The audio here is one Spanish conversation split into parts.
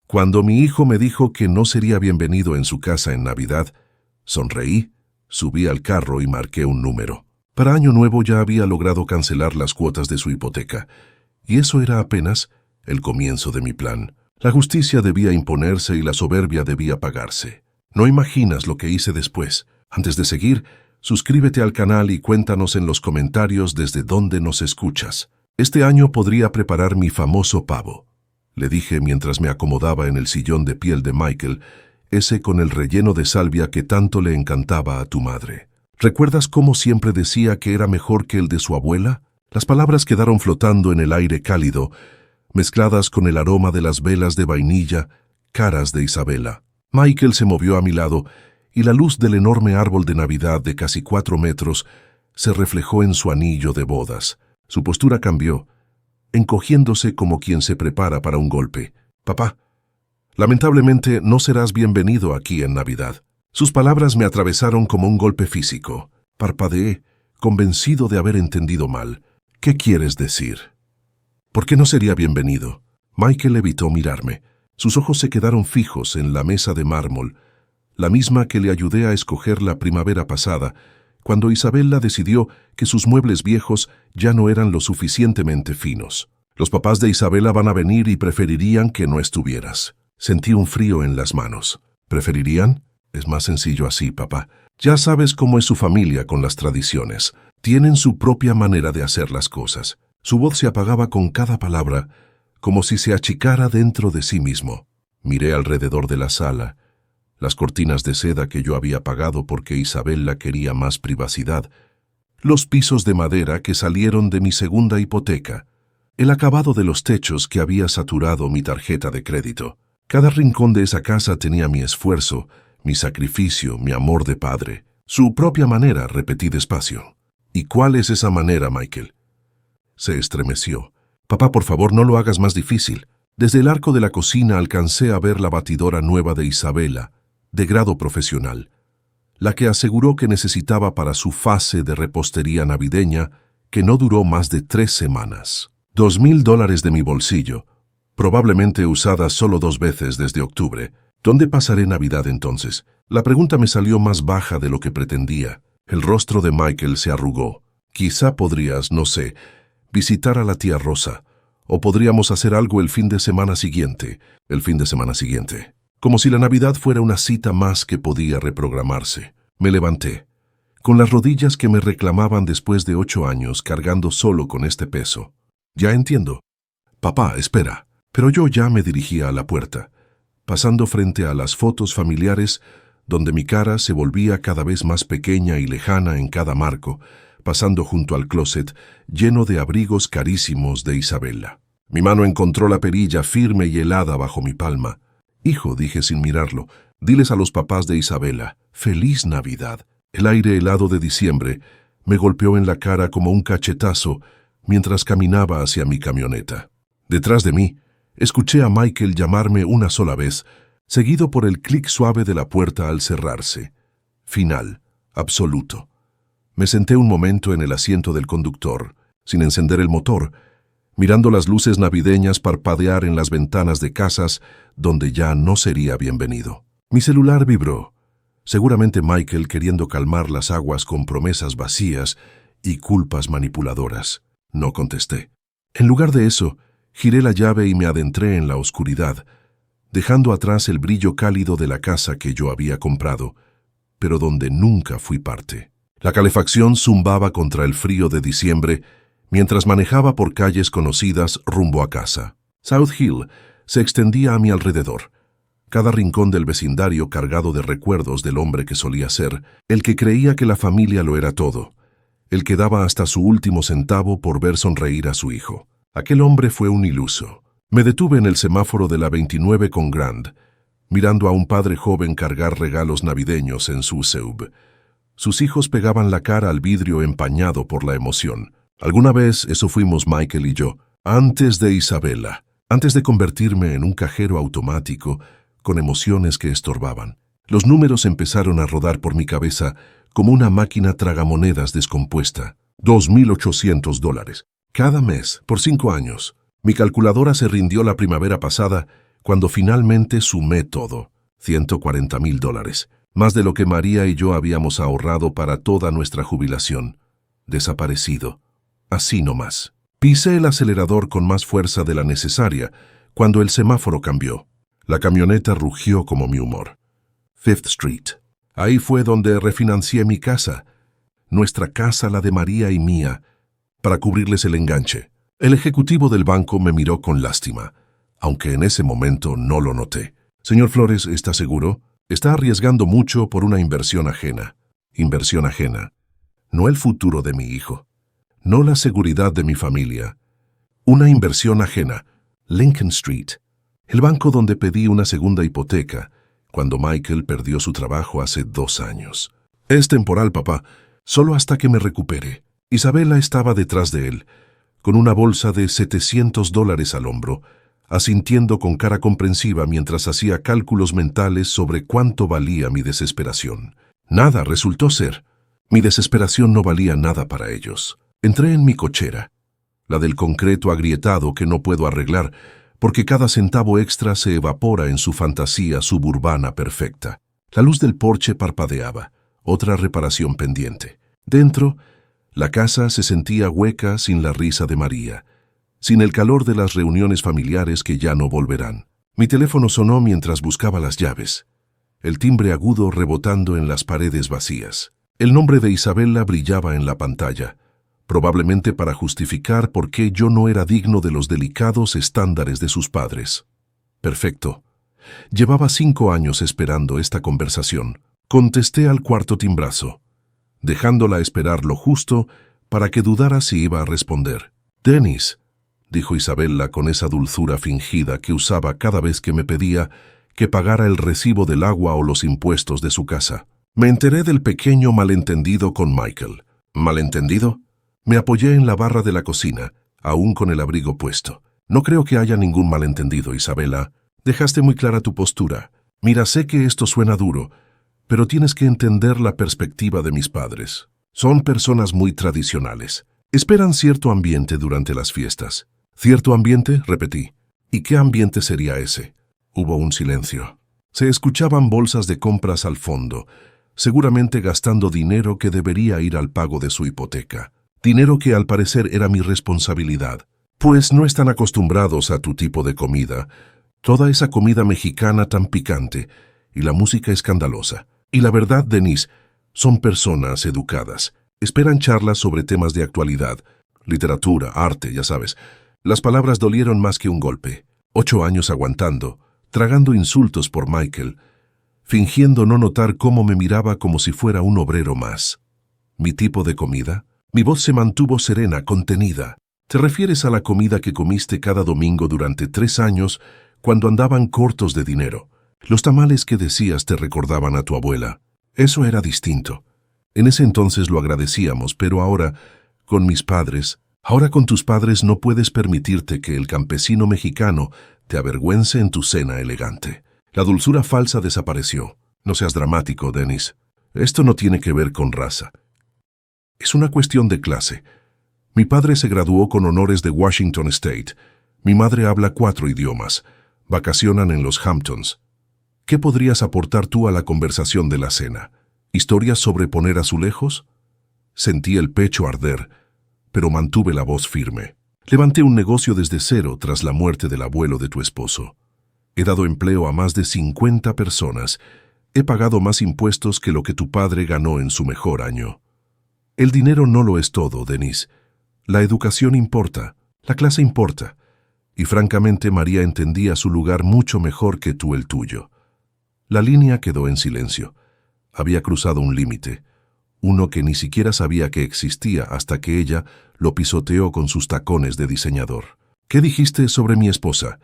Cuando mi hijo me dijo que no sería bienvenido en su casa en Navidad, sonreí, subí al carro y marqué un número. Para Año Nuevo ya había logrado cancelar las cuotas de su hipoteca, y eso era apenas el comienzo de mi plan. La justicia debía imponerse y la soberbia debía pagarse. No imaginas lo que hice después. Antes de seguir, suscríbete al canal y cuéntanos en los comentarios desde dónde nos escuchas. Este año podría preparar mi famoso pavo, le dije mientras me acomodaba en el sillón de piel de Michael, ese con el relleno de salvia que tanto le encantaba a tu madre. ¿Recuerdas cómo siempre decía que era mejor que el de su abuela? Las palabras quedaron flotando en el aire cálido, mezcladas con el aroma de las velas de vainilla, caras de Isabela. Michael se movió a mi lado y la luz del enorme árbol de Navidad de casi 4 metros se reflejó en su anillo de bodas. Su postura cambió, encogiéndose como quien se prepara para un golpe. «Papá, lamentablemente no serás bienvenido aquí en Navidad». Sus palabras me atravesaron como un golpe físico. Parpadeé, convencido de haber entendido mal. «¿Qué quieres decir?» «¿Por qué no sería bienvenido?» Michael evitó mirarme. Sus ojos se quedaron fijos en la mesa de mármol, la misma que le ayudé a escoger la primavera pasada, cuando Isabela decidió que sus muebles viejos ya no eran lo suficientemente finos. «Los papás de Isabela van a venir y preferirían que no estuvieras». Sentí un frío en las manos. «¿Preferirían?» «Es más sencillo así, papá. Ya sabes cómo es su familia con las tradiciones. Tienen su propia manera de hacer las cosas». Su voz se apagaba con cada palabra, como si se achicara dentro de sí mismo. Miré alrededor de la sala. Las cortinas de seda que yo había pagado porque Isabela quería más privacidad, los pisos de madera que salieron de mi segunda hipoteca, el acabado de los techos que había saturado mi tarjeta de crédito. Cada rincón de esa casa tenía mi esfuerzo, mi sacrificio, mi amor de padre. Su propia manera, repetí despacio. «¿Y cuál es esa manera, Michael?» Se estremeció. «Papá, por favor, no lo hagas más difícil». Desde el arco de la cocina alcancé a ver la batidora nueva de Isabela, de grado profesional, la que aseguró que necesitaba para su fase de repostería navideña, que no duró más de 3 semanas. $2,000 de mi bolsillo, probablemente usada solo 2 veces desde octubre. ¿Dónde pasaré Navidad entonces? La pregunta me salió más baja de lo que pretendía. El rostro de Michael se arrugó. «Quizá podrías, no sé, visitar a la tía Rosa, o podríamos hacer algo el fin de semana siguiente». El fin de semana siguiente. Como si la Navidad fuera una cita más que podía reprogramarse. Me levanté, con las rodillas que me reclamaban después de 8 años cargando solo con este peso. «Ya entiendo». «Papá, espera». Pero yo ya me dirigía a la puerta, pasando frente a las fotos familiares donde mi cara se volvía cada vez más pequeña y lejana en cada marco, pasando junto al closet lleno de abrigos carísimos de Isabela. Mi mano encontró la perilla firme y helada bajo mi palma. «Hijo», dije sin mirarlo, «diles a los papás de Isabela, ¡Feliz Navidad!». El aire helado de diciembre me golpeó en la cara como un cachetazo mientras caminaba hacia mi camioneta. Detrás de mí, escuché a Michael llamarme una sola vez, seguido por el clic suave de la puerta al cerrarse. Final, absoluto. Me senté un momento en el asiento del conductor, sin encender el motor, mirando las luces navideñas parpadear en las ventanas de casas donde ya no sería bienvenido. Mi celular vibró, seguramente Michael queriendo calmar las aguas con promesas vacías y culpas manipuladoras. No contesté. En lugar de eso, giré la llave y me adentré en la oscuridad, dejando atrás el brillo cálido de la casa que yo había comprado, pero donde nunca fui parte. La calefacción zumbaba contra el frío de diciembre mientras manejaba por calles conocidas rumbo a casa. South Hill se extendía a mi alrededor, cada rincón del vecindario cargado de recuerdos del hombre que solía ser, el que creía que la familia lo era todo, el que daba hasta su último centavo por ver sonreír a su hijo. Aquel hombre fue un iluso. Me detuve en el semáforo de la 29 con Grand, mirando a un padre joven cargar regalos navideños en su SUV. Sus hijos pegaban la cara al vidrio empañado por la emoción. Alguna vez eso fuimos Michael y yo, antes de Isabela, antes de convertirme en un cajero automático con emociones que estorbaban. Los números empezaron a rodar por mi cabeza como una máquina tragamonedas descompuesta. $2,800. Cada mes, por 5 años. Mi calculadora se rindió la primavera pasada Cuando finalmente sumé todo, $140,000, más de lo que María y yo habíamos ahorrado para toda nuestra jubilación. Desaparecido. Así nomás. Pisé el acelerador con más fuerza de la necesaria cuando el semáforo cambió. La camioneta rugió como mi humor. Fifth Street. Ahí fue donde refinancié mi casa. Nuestra casa, la de María y mía, para cubrirles el enganche. El ejecutivo del banco me miró con lástima, aunque en ese momento no lo noté. Señor Flores, ¿está seguro? Está arriesgando mucho por una inversión ajena. Inversión ajena. No el futuro de mi hijo. No la seguridad de mi familia. Una inversión ajena. Lincoln Street. El banco donde pedí una segunda hipoteca, cuando Michael perdió su trabajo hace 2 años. Es temporal, papá. Solo hasta que me recupere. Isabela estaba detrás de él, con una bolsa de $700 al hombro, asintiendo con cara comprensiva mientras hacía cálculos mentales sobre cuánto valía mi desesperación. Nada resultó ser. Mi desesperación no valía nada para ellos. Entré en mi cochera, la del concreto agrietado que no puedo arreglar, porque cada centavo extra se evapora en su fantasía suburbana perfecta. La luz del porche parpadeaba, otra reparación pendiente. Dentro, la casa se sentía hueca sin la risa de María, sin el calor de las reuniones familiares que ya no volverán. Mi teléfono sonó mientras buscaba las llaves, el timbre agudo rebotando en las paredes vacías. El nombre de Isabela brillaba en la pantalla, probablemente para justificar por qué yo no era digno de los delicados estándares de sus padres. Perfecto. Llevaba 5 años esperando esta conversación. Contesté al cuarto timbrazo, dejándola esperar lo justo para que dudara si iba a responder. «Dennis», dijo Isabela con esa dulzura fingida que usaba cada vez que me pedía que pagara el recibo del agua o los impuestos de su casa. Me enteré del pequeño malentendido con Michael. ¿Malentendido? Me apoyé en la barra de la cocina, aún con el abrigo puesto. No creo que haya ningún malentendido, Isabela. Dejaste muy clara tu postura. Mira, sé que esto suena duro, pero tienes que entender la perspectiva de mis padres. Son personas muy tradicionales. Esperan cierto ambiente durante las fiestas. ¿Cierto ambiente?, repetí. ¿Y qué ambiente sería ese? Hubo un silencio. Se escuchaban bolsas de compras al fondo, seguramente gastando dinero que debería ir al pago de su hipoteca. Dinero que al parecer era mi responsabilidad, pues no están acostumbrados a tu tipo de comida, toda esa comida mexicana tan picante y la música escandalosa. Y la verdad, Denise, son personas educadas. Esperan charlas sobre temas de actualidad, literatura, arte, ya sabes. Las palabras dolieron más que un golpe. 8 años aguantando, tragando insultos por Michael, fingiendo no notar cómo me miraba como si fuera un obrero más. ¿Mi tipo de comida? Mi voz se mantuvo serena, contenida. ¿Te refieres a la comida que comiste cada domingo durante 3 años cuando andaban cortos de dinero? Los tamales que decías te recordaban a tu abuela. Eso era distinto. En ese entonces lo agradecíamos, pero ahora, con mis padres, ahora con tus padres no puedes permitirte que el campesino mexicano te avergüence en tu cena elegante. La dulzura falsa desapareció. No seas dramático, Dennis. Esto no tiene que ver con raza. Es una cuestión de clase. Mi padre se graduó con honores de Washington State. Mi madre habla 4 idiomas. Vacacionan en los Hamptons. ¿Qué podrías aportar tú a la conversación de la cena? ¿Historias sobre poner azulejos? Sentí el pecho arder, pero mantuve la voz firme. Levanté un negocio desde cero tras la muerte del abuelo de tu esposo. He dado empleo a más de 50 personas. He pagado más impuestos que lo que tu padre ganó en su mejor año. El dinero no lo es todo, Denise. La educación importa, la clase importa. Y francamente María entendía su lugar mucho mejor que tú el tuyo. La línea quedó en silencio. Había cruzado un límite, uno que ni siquiera sabía que existía hasta que ella lo pisoteó con sus tacones de diseñador. ¿Qué dijiste sobre mi esposa?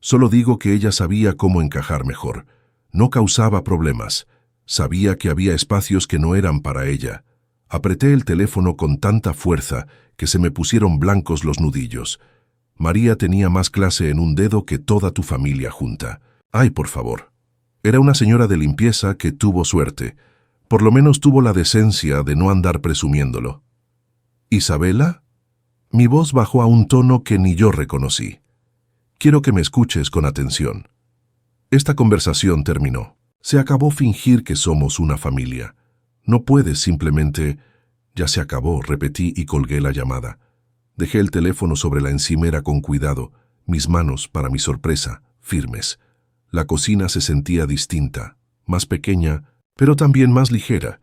Solo digo que ella sabía cómo encajar mejor. No causaba problemas. Sabía que había espacios que no eran para ella. Apreté el teléfono con tanta fuerza que se me pusieron blancos los nudillos. María tenía más clase en un dedo que toda tu familia junta. Ay, por favor. Era una señora de limpieza que tuvo suerte. Por lo menos tuvo la decencia de no andar presumiéndolo. ¿Isabela? Mi voz bajó a un tono que ni yo reconocí. Quiero que me escuches con atención. Esta conversación terminó. Se acabó fingir que somos una familia. No puedes simplemente... Ya se acabó, repetí y colgué la llamada. Dejé el teléfono sobre la encimera con cuidado, mis manos, para mi sorpresa, firmes. La cocina se sentía distinta, más pequeña, pero también más ligera,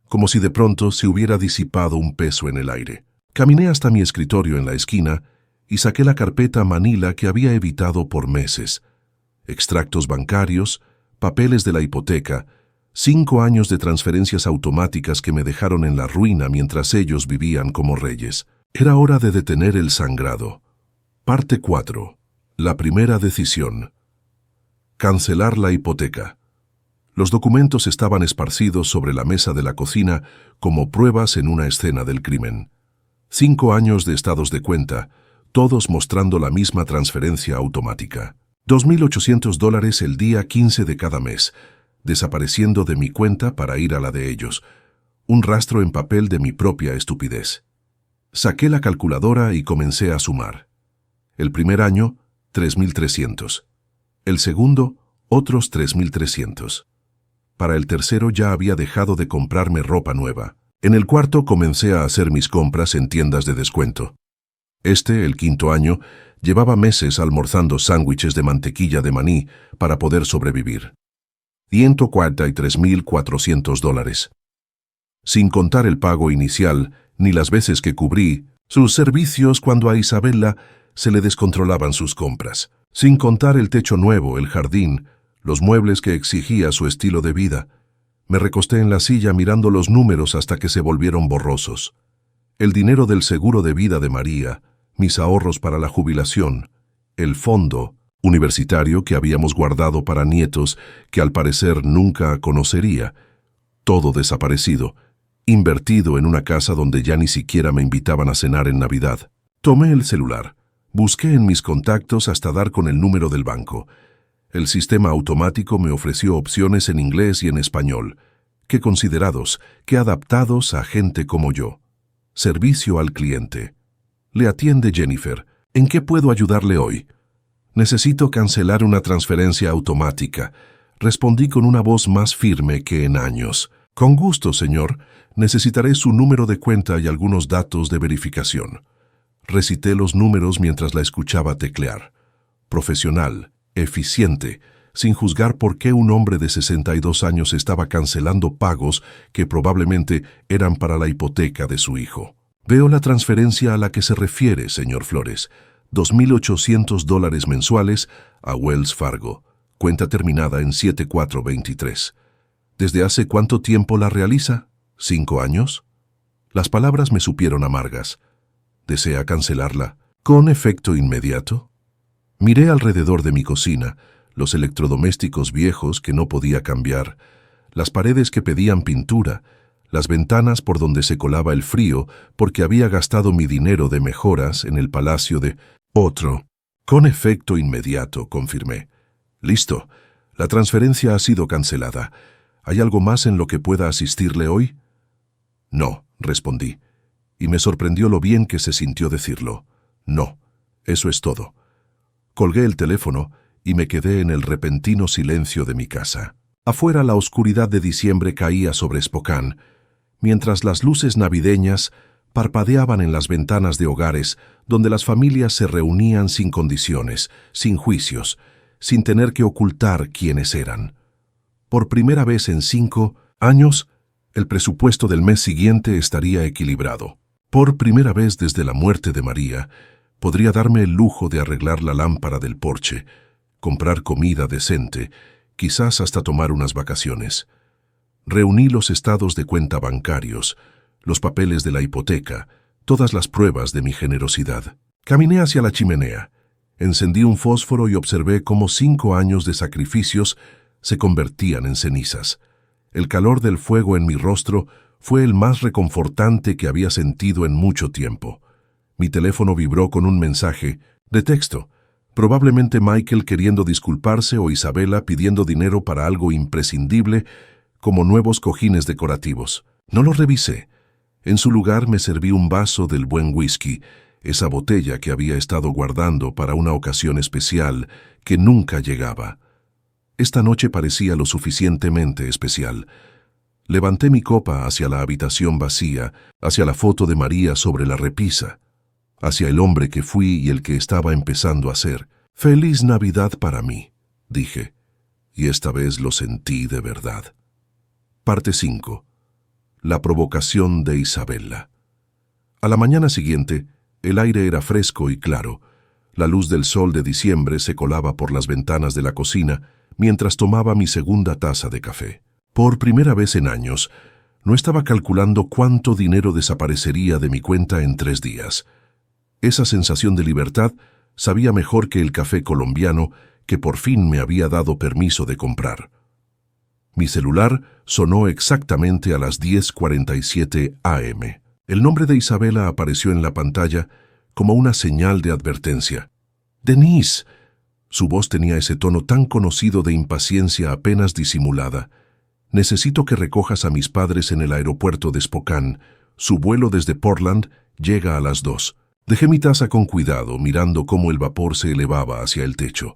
como si de pronto se hubiera disipado un peso en el aire. Caminé hasta mi escritorio en la esquina y saqué la carpeta manila que había evitado por meses. Extractos bancarios, papeles de la hipoteca, 5 años de transferencias automáticas que me dejaron en la ruina mientras ellos vivían como reyes. Era hora de detener el sangrado. Parte 4. La primera decisión. Cancelar la hipoteca. Los documentos estaban esparcidos sobre la mesa de la cocina como pruebas en una escena del crimen. 5 años de estados de cuenta, todos mostrando la misma transferencia automática. $2.800 el día 15 de cada mes, desapareciendo de mi cuenta para ir a la de ellos. Un rastro en papel de mi propia estupidez. Saqué la calculadora y comencé a sumar. El primer año, 3.300. El segundo, otros 3.300. Para el tercero ya había dejado de comprarme ropa nueva. En el cuarto comencé a hacer mis compras en tiendas de descuento. El quinto año, llevaba meses almorzando sándwiches de mantequilla de maní para poder sobrevivir. $143.400. Sin contar el pago inicial, ni las veces que cubrí sus servicios cuando a Isabella se le descontrolaban sus compras. Sin contar el techo nuevo, el jardín, los muebles que exigía su estilo de vida. Me recosté en la silla mirando los números hasta que se volvieron borrosos. El dinero del seguro de vida de María, mis ahorros para la jubilación, el fondo universitario que habíamos guardado para nietos que al parecer nunca conocería, todo desaparecido, invertido en una casa donde ya ni siquiera me invitaban a cenar en Navidad. Tomé el celular, busqué en mis contactos hasta dar con el número del banco. El sistema automático me ofreció opciones en inglés y en español, que considerados, que adaptados a gente como yo. Servicio al cliente. Le atiende Jennifer. ¿En qué puedo ayudarle hoy? Necesito cancelar una transferencia automática. Respondí con una voz más firme que en años. Con gusto, señor. Necesitaré su número de cuenta y algunos datos de verificación. Recité los números mientras la escuchaba teclear. Profesional, eficiente, sin juzgar por qué un hombre de 62 años estaba cancelando pagos que probablemente eran para la hipoteca de su hijo. Veo la transferencia a la que se refiere, señor Flores. $2.800 mensuales a Wells Fargo, cuenta terminada en 7423. ¿Desde hace cuánto tiempo la realiza? ¿5 años? Las palabras me supieron amargas. ¿Desea cancelarla con efecto inmediato? Miré alrededor de mi cocina, los electrodomésticos viejos que no podía cambiar, las paredes que pedían pintura, las ventanas por donde se colaba el frío porque había gastado mi dinero de mejoras en el palacio de otro. Con efecto inmediato, confirmé. Listo, la transferencia ha sido cancelada. ¿Hay algo más en lo que pueda asistirle hoy? No, respondí, y me sorprendió lo bien que se sintió decirlo. No, eso es todo. Colgué el teléfono y me quedé en el repentino silencio de mi casa. Afuera la oscuridad de diciembre caía sobre Spokane, mientras las luces navideñas parpadeaban en las ventanas de hogares donde las familias se reunían sin condiciones, sin juicios, sin tener que ocultar quiénes eran. Por primera vez en 5 años, el presupuesto del mes siguiente estaría equilibrado. Por primera vez desde la muerte de María, podría darme el lujo de arreglar la lámpara del porche, comprar comida decente, quizás hasta tomar unas vacaciones. Reuní los estados de cuenta bancarios, los papeles de la hipoteca, todas las pruebas de mi generosidad. Caminé hacia la chimenea, encendí un fósforo y observé cómo 5 años de sacrificios se convertían en cenizas. El calor del fuego en mi rostro fue el más reconfortante que había sentido en mucho tiempo. Mi teléfono vibró con un mensaje de texto, probablemente Michael queriendo disculparse o Isabella pidiendo dinero para algo imprescindible como nuevos cojines decorativos. No lo revisé. En su lugar me serví un vaso del buen whisky, esa botella que había estado guardando para una ocasión especial que nunca llegaba. Esta noche parecía lo suficientemente especial. Levanté mi copa hacia la habitación vacía, hacia la foto de María sobre la repisa, hacia el hombre que fui y el que estaba empezando a ser. «Feliz Navidad para mí», dije, y esta vez lo sentí de verdad. Parte 5. La provocación de Isabella. A la mañana siguiente, el aire era fresco y claro. La luz del sol de diciembre se colaba por las ventanas de la cocina mientras tomaba mi segunda taza de café. Por primera vez en años, no estaba calculando cuánto dinero desaparecería de mi cuenta en 3 días. Esa sensación de libertad sabía mejor que el café colombiano que por fin me había dado permiso de comprar. Mi celular sonó exactamente a las 10:47 am. El nombre de Isabella apareció en la pantalla como una señal de advertencia. «Denise». Su voz tenía ese tono tan conocido de impaciencia apenas disimulada. «Necesito que recojas a mis padres en el aeropuerto de Spokane. Su vuelo desde Portland llega a las 2». Dejé mi taza con cuidado, mirando cómo el vapor se elevaba hacia el techo.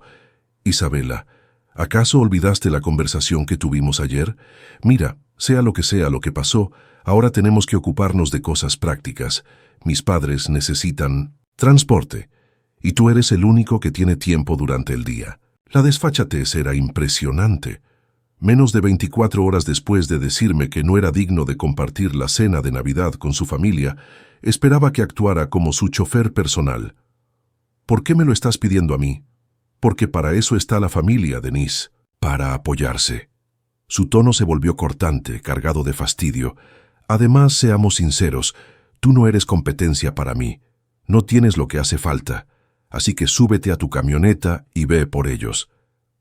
«Isabella, ¿acaso olvidaste la conversación que tuvimos ayer? Mira, sea lo que pasó, ahora tenemos que ocuparnos de cosas prácticas. Mis padres necesitan transporte, y tú eres el único que tiene tiempo durante el día». La desfachatez era impresionante. Menos de 24 horas después de decirme que no era digno de compartir la cena de Navidad con su familia, esperaba que actuara como su chofer personal. «¿Por qué me lo estás pidiendo a mí?» «Porque para eso está la familia, Denise, para apoyarse». Su tono se volvió cortante, cargado de fastidio. «Además, seamos sinceros, tú no eres competencia para mí. No tienes lo que hace falta. Así que súbete a tu camioneta y ve por ellos».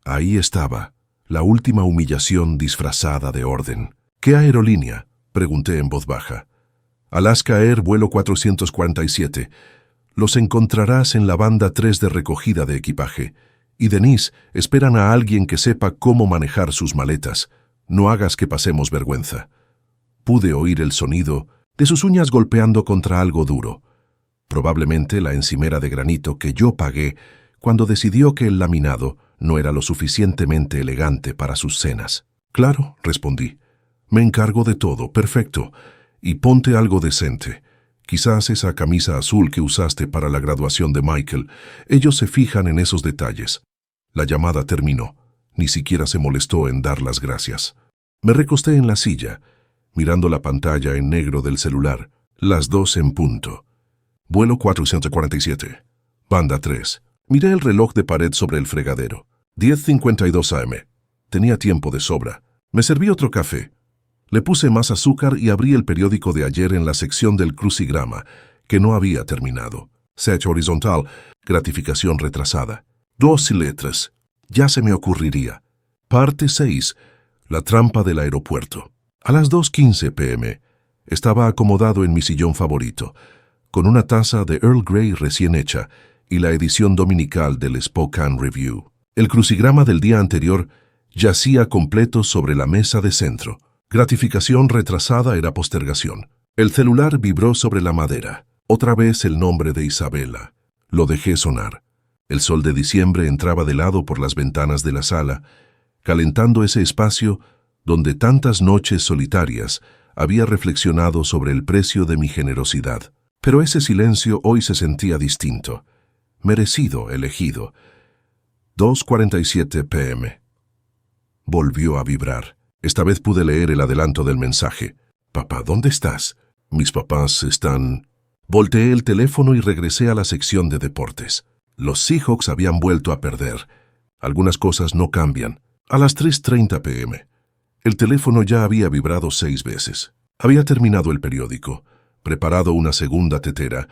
Ahí estaba, la última humillación disfrazada de orden. «¿Qué aerolínea?», pregunté en voz baja. «Alaska Air, vuelo 447. Los encontrarás en la banda 3 de recogida de equipaje. Y Denise, esperan a alguien que sepa cómo manejar sus maletas. No hagas que pasemos vergüenza». Pude oír el sonido de sus uñas golpeando contra algo duro. Probablemente la encimera de granito que yo pagué cuando decidió que el laminado no era lo suficientemente elegante para sus cenas. «Claro», respondí. «Me encargo de todo, perfecto. Y ponte algo decente. Quizás esa camisa azul que usaste para la graduación de Michael. Ellos se fijan en esos detalles». La llamada terminó. Ni siquiera se molestó en dar las gracias. Me recosté en la silla, mirando la pantalla en negro del celular. Las 2 en punto. Vuelo 447. Banda 3. Miré el reloj de pared sobre el fregadero. 10:52 am. Tenía tiempo de sobra. Me serví otro café. Le puse más azúcar y abrí el periódico de ayer en la sección del crucigrama, que no había terminado. Set horizontal, gratificación retrasada. 2 letras. Ya se me ocurriría. Parte 6. La trampa del aeropuerto. A las 2:15 p.m. estaba acomodado en mi sillón favorito, con una taza de Earl Grey recién hecha y la edición dominical del Spokane Review. El crucigrama del día anterior yacía completo sobre la mesa de centro. Gratificación retrasada era postergación. El celular vibró sobre la madera. Otra vez el nombre de Isabella. Lo dejé sonar. El sol de diciembre entraba de lado por las ventanas de la sala, calentando ese espacio donde tantas noches solitarias había reflexionado sobre el precio de mi generosidad. Pero ese silencio hoy se sentía distinto. Merecido, elegido. 2:47 p.m. Volvió a vibrar. Esta vez pude leer el adelanto del mensaje. «Papá, ¿dónde estás?» «Mis papás están...». Volteé el teléfono y regresé a la sección de deportes. Los Seahawks habían vuelto a perder. Algunas cosas no cambian. A las 3:30 p.m. El teléfono ya había vibrado 6 veces. Había terminado el periódico, preparado una segunda tetera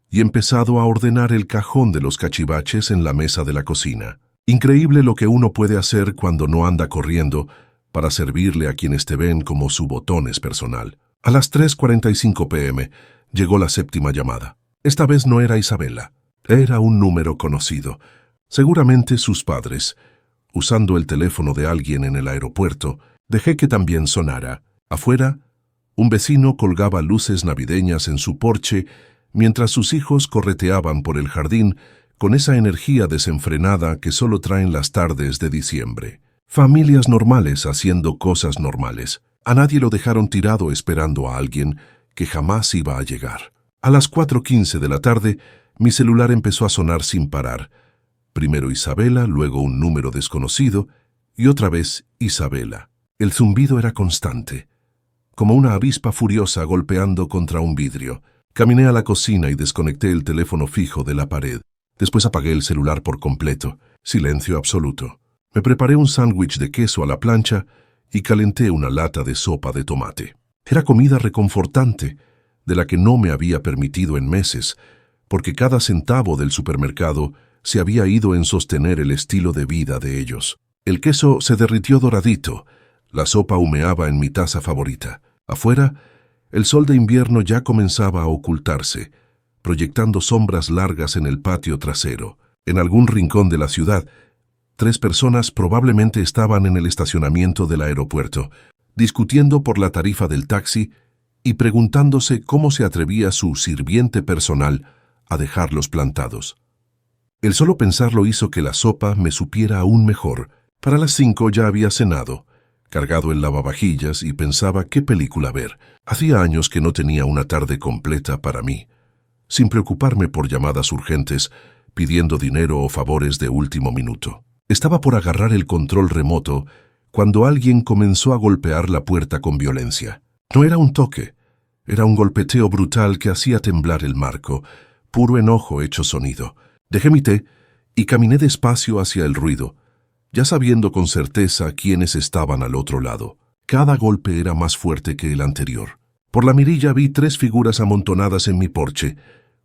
y empezado a ordenar el cajón de los cachivaches en la mesa de la cocina. Increíble lo que uno puede hacer cuando no anda corriendo para servirle a quienes te ven como su botones personal. A las 3:45 p.m. llegó la séptima llamada. Esta vez no era Isabella. Era un número conocido. Seguramente sus padres. Usando el teléfono de alguien en el aeropuerto, dejé que también sonara. Afuera, un vecino colgaba luces navideñas en su porche mientras sus hijos correteaban por el jardín con esa energía desenfrenada que solo traen las tardes de diciembre. Familias normales haciendo cosas normales. A nadie lo dejaron tirado esperando a alguien que jamás iba a llegar. A las 4:15 de la tarde, mi celular empezó a sonar sin parar. Primero Isabela, luego un número desconocido y otra vez Isabela. El zumbido era constante, como una avispa furiosa golpeando contra un vidrio. Caminé a la cocina y desconecté el teléfono fijo de la pared. Después apagué el celular por completo. Silencio absoluto. Me preparé un sándwich de queso a la plancha y calenté una lata de sopa de tomate. Era comida reconfortante, de la que no me había permitido en meses, porque cada centavo del supermercado se había ido en sostener el estilo de vida de ellos. El queso se derritió doradito. La sopa humeaba en mi taza favorita. Afuera, el sol de invierno ya comenzaba a ocultarse, proyectando sombras largas en el patio trasero. En algún rincón de la ciudad, 3 personas probablemente estaban en el estacionamiento del aeropuerto, discutiendo por la tarifa del taxi y preguntándose cómo se atrevía su sirviente personal a dejarlos plantados. El solo pensarlo hizo que la sopa me supiera aún mejor. Para las 5 ya había cenado, cargado el lavavajillas, y pensaba qué película ver. Hacía años que no tenía una tarde completa para mí, sin preocuparme por llamadas urgentes, pidiendo dinero o favores de último minuto. Estaba por agarrar el control remoto cuando alguien comenzó a golpear la puerta con violencia. No era un toque, era un golpeteo brutal que hacía temblar el marco, puro enojo hecho sonido. Dejé mi té y caminé despacio hacia el ruido, ya sabiendo con certeza quiénes estaban al otro lado. Cada golpe era más fuerte que el anterior. Por la mirilla vi 3 figuras amontonadas en mi porche,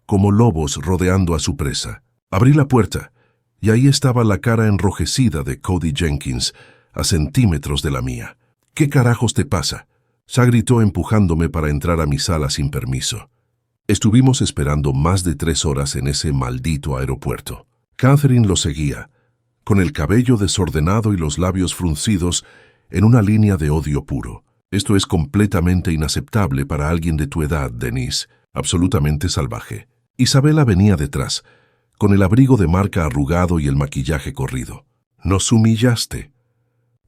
como lobos rodeando a su presa. Abrí la puerta, y ahí estaba la cara enrojecida de Cody Jenkins, a centímetros de la mía. ¿Qué carajos te pasa?, Sa gritó empujándome para entrar a mi sala sin permiso. Estuvimos esperando más de 3 horas en ese maldito aeropuerto. Catherine lo seguía, con el cabello desordenado y los labios fruncidos en una línea de odio puro. Esto es completamente inaceptable para alguien de tu edad, Denise, absolutamente salvaje. Isabela venía detrás, con el abrigo de marca arrugado y el maquillaje corrido. Nos humillaste.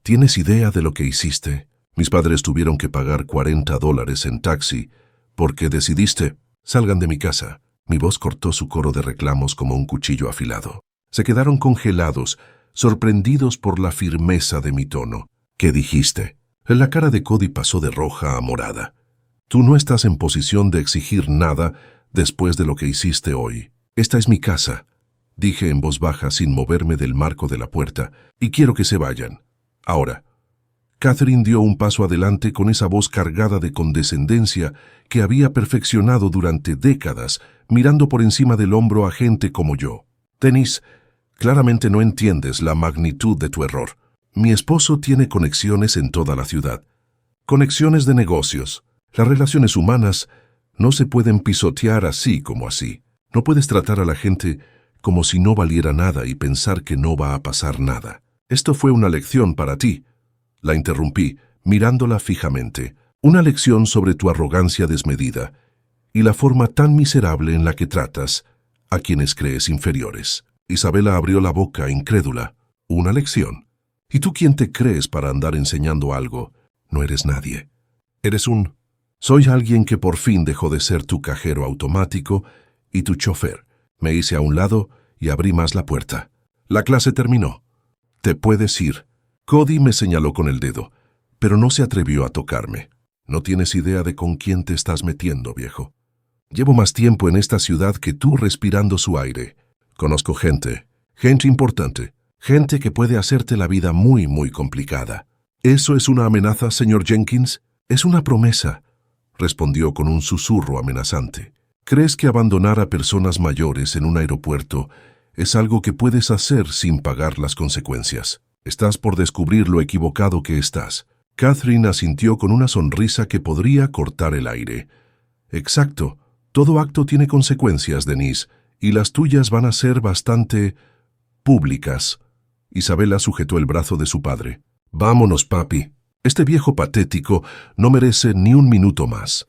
¿Tienes idea de lo que hiciste? Mis padres tuvieron que pagar $40 en taxi porque decidiste. Salgan de mi casa. Mi voz cortó su coro de reclamos como un cuchillo afilado. Se quedaron congelados, sorprendidos por la firmeza de mi tono. ¿Qué dijiste? La cara de Cody pasó de roja a morada. Tú no estás en posición de exigir nada después de lo que hiciste hoy. Esta es mi casa, dije en voz baja sin moverme del marco de la puerta, y quiero que se vayan. Ahora. Catherine dio un paso adelante con esa voz cargada de condescendencia que había perfeccionado durante décadas, mirando por encima del hombro a gente como yo. Denise, claramente no entiendes la magnitud de tu error. Mi esposo tiene conexiones en toda la ciudad. Conexiones de negocios. Las relaciones humanas no se pueden pisotear así como así. No puedes tratar a la gente como si no valiera nada y pensar que no va a pasar nada. Esto fue una lección para ti. La interrumpí, mirándola fijamente. Una lección sobre tu arrogancia desmedida y la forma tan miserable en la que tratas a quienes crees inferiores. Isabela abrió la boca, incrédula. ¿Una lección? ¿Y tú quién te crees para andar enseñando algo? No eres nadie. Eres un... Soy alguien que por fin dejó de ser tu cajero automático y tu chofer. Me hice a un lado y abrí más la puerta. La clase terminó. Te puedes ir. Cody me señaló con el dedo, pero no se atrevió a tocarme. No tienes idea de con quién te estás metiendo, viejo. Llevo más tiempo en esta ciudad que tú respirando su aire. Conozco gente importante, gente que puede hacerte la vida muy, muy complicada. ¿Eso es una amenaza, señor Jenkins? Es una promesa, respondió con un susurro amenazante. ¿Crees que abandonar a personas mayores en un aeropuerto es algo que puedes hacer sin pagar las consecuencias? Estás por descubrir lo equivocado que estás. Catherine asintió con una sonrisa que podría cortar el aire. Exacto. Todo acto tiene consecuencias, Denise, y las tuyas van a ser bastante públicas. Isabela sujetó el brazo de su padre. Vámonos, papi. Este viejo patético no merece ni un minuto más.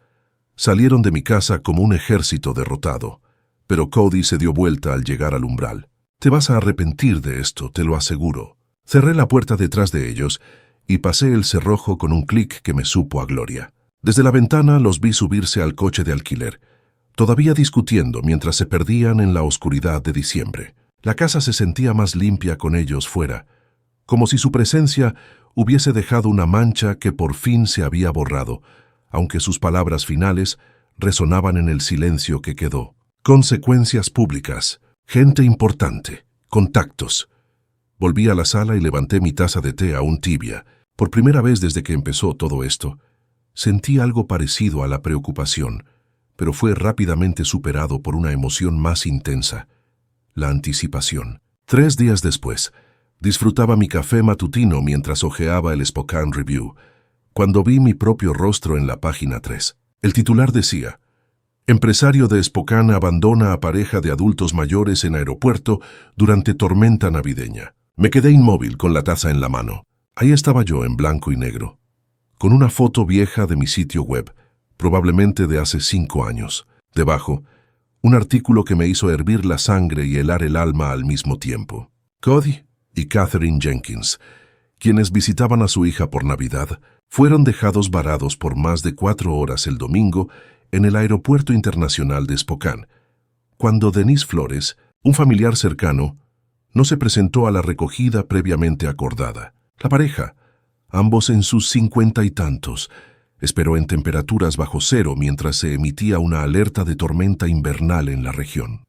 Salieron de mi casa como un ejército derrotado, pero Cody se dio vuelta al llegar al umbral. Te vas a arrepentir de esto, te lo aseguro. Cerré la puerta detrás de ellos y pasé el cerrojo con un clic que me supo a gloria. Desde la ventana los vi subirse al coche de alquiler, todavía discutiendo mientras se perdían en la oscuridad de diciembre. La casa se sentía más limpia con ellos fuera, como si su presencia hubiese dejado una mancha que por fin se había borrado, aunque sus palabras finales resonaban en el silencio que quedó. Consecuencias públicas, gente importante, contactos. Volví a la sala y levanté mi taza de té aún tibia. Por primera vez desde que empezó todo esto, sentí algo parecido a la preocupación, pero fue rápidamente superado por una emoción más intensa, la anticipación. 3 días después, disfrutaba mi café matutino mientras hojeaba el Spokane Review, cuando vi mi propio rostro en la página 3. El titular decía: empresario de Spokane abandona a pareja de adultos mayores en aeropuerto durante tormenta navideña. Me quedé inmóvil con la taza en la mano. Ahí estaba yo en blanco y negro, con una foto vieja de mi sitio web, probablemente de hace 5 años. Debajo, un artículo que me hizo hervir la sangre y helar el alma al mismo tiempo. Cody y Catherine Jenkins, quienes visitaban a su hija por Navidad, fueron dejados varados por más de 4 horas el domingo en el Aeropuerto Internacional de Spokane, cuando Denise Flores, un familiar cercano, no se presentó a la recogida previamente acordada. La pareja, ambos en sus 50 y tantos, esperó en temperaturas bajo cero mientras se emitía una alerta de tormenta invernal en la región.